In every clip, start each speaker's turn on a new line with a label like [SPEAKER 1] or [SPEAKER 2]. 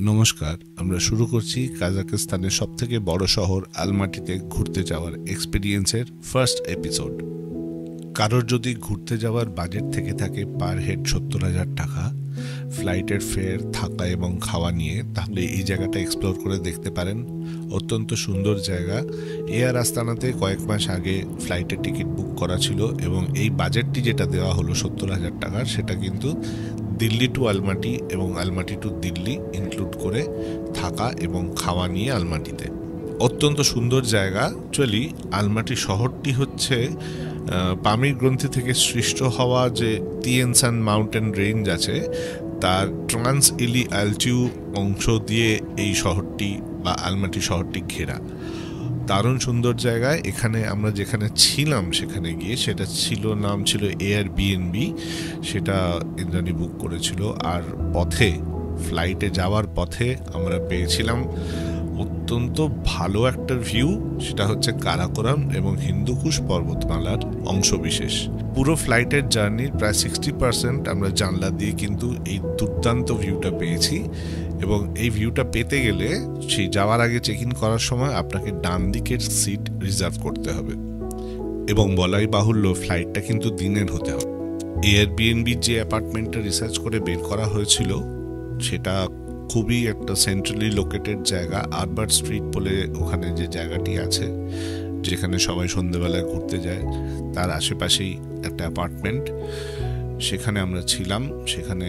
[SPEAKER 1] নমস্কার, আমরা শুরু করছি কাজাকিস্তানের সবথেকে বড় শহর আলমাটিতে ঘুরতে যাওয়ার এক্সপেরিয়েন্সের ফার্স্ট এপিসোড। কারোর যদি ঘুরতে যাওয়ার বাজেট থেকে থাকে পার হেড 70,000 টাকা, ফ্লাইটের ফেয়ার, থাকা এবং খাওয়া নিয়ে, তাহলে এই জায়গাটা এক্সপ্লোর করে দেখতে পারেন। অত্যন্ত সুন্দর জায়গা। এয়ার আস্তানাতে কয়েক মাস আগে ফ্লাইটের টিকিট বুক করা ছিল এবং এই বাজেটটি যেটা দেওয়া হলো 70,000 টাকার, সেটা কিন্তু দিল্লি টু আলমাটি এবং আলমাটি টু দিল্লি ইনক্লুড করে থাকা এবং খাওয়া নিয়ে আলমাটিতে। অত্যন্ত সুন্দর জায়গা। অ্যাকচুয়ালি আলমাটি শহরটি হচ্ছে পামির গ্রন্থি থেকে সৃষ্ট হওয়া যে তিয়েনসান মাউন্টেন রেঞ্জ আছে, তার ট্রান্স ইলি অ্যালটিউ অংশ দিয়ে এই শহরটি বা আলমাটি শহরটি ঘেরা। দারুণ সুন্দর জায়গায়। এখানে আমরা যেখানে ছিলাম সেখানে গিয়ে, সেটা নাম ছিল এয়ারবিএনবি, সেটা ইন্দ্রাণী বুক করেছিল। আর পথে, ফ্লাইটে যাওয়ার পথে আমরা পেয়েছিলাম অত্যন্ত ভালো একটা ভিউ। সেটা হচ্ছে কারাকোরাম এবং হিন্দুকুশ পর্বতমালার অংশবিশেষ। পুরো ফ্লাইটের জার্নির প্রায় 60% আমরা জানলা দিয়ে কিন্তু এই দুর্দান্ত ভিউটা পেয়েছি। এবং এই ভিউটা পেতে গেলে সেই যাওয়ার আগে চেক ইন করার সময় আপনাকে ডান দিকের সিট রিজার্ভ করতে হবে। এবং বলাই বাহুল্য, ফ্লাইটটা কিন্তু দিনের হতে হবে। এয়ারবিএনবির যে অ্যাপার্টমেন্টটা রিসার্চ করে বের করা হয়েছিল, সেটা খুবই একটা সেন্ট্রালি লোকেটেড জায়গা। আরবার্ট স্ট্রিট বলে ওখানে যে জায়গাটি আছে, যেখানে সবাই সন্ধ্যেবেলায় ঘুরতে যায়, তার আশেপাশেই একটা অ্যাপার্টমেন্ট। সেখানে আমরা ছিলাম। সেখানে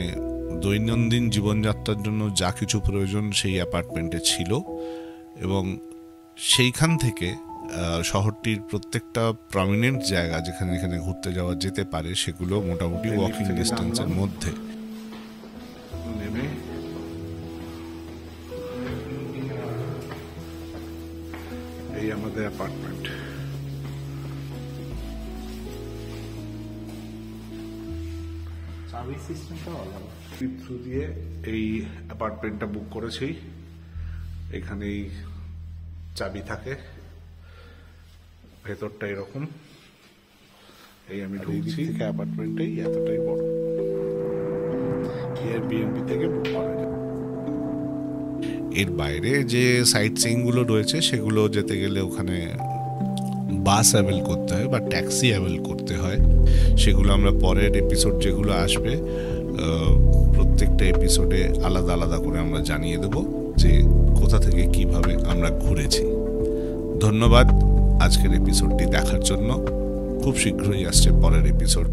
[SPEAKER 1] দৈনন্দিন জীবনযাত্রার জন্য যা কিছু প্রয়োজন সেই অ্যাপার্টমেন্টে ছিল। এবং সেইখান থেকে শহরটির প্রত্যেকটা প্রমিনেন্ট জায়গা যেখানে যেখানে ঘুরতে যাওয়া যেতে পারে, সেগুলো মোটামুটি ওয়াকিং ডিস্টেন্সের মধ্যে। এই আমাদের অ্যাপার্টমেন্ট।
[SPEAKER 2] সার্ভিস সিস্টেমটা আলাদা।
[SPEAKER 1] থ্রু দিয়ে এই অ্যাপার্টমেন্টটা বুক করেছি। এখানেই চাবি থাকে। ভেতরটা এরকম। এই আমি ঢুকছি। অ্যাপার্টমেন্টেই এতটাই বড়। এয়ারবিএনবি থেকে বুক করা যায়। এর বাইরে যে সাইট সিইং গুলো রয়েছে, সেগুলো যেতে গেলে ওখানে বাস অ্যাভেল করতে হয় বা ট্যাক্সি অ্যাভেল করতে হয়। সেগুলো আমরা পরের এপিসোড যেগুলো আসবে, প্রত্যেকটা এপিসোডে আলাদা আলাদা করে আমরা জানিয়ে দেব যে কোথা থেকে কিভাবে আমরা ঘুরেছি। ধন্যবাদ আজকের এপিসোডটি দেখার জন্য। খুব শীঘ্রই আসছে পরের এপিসোড।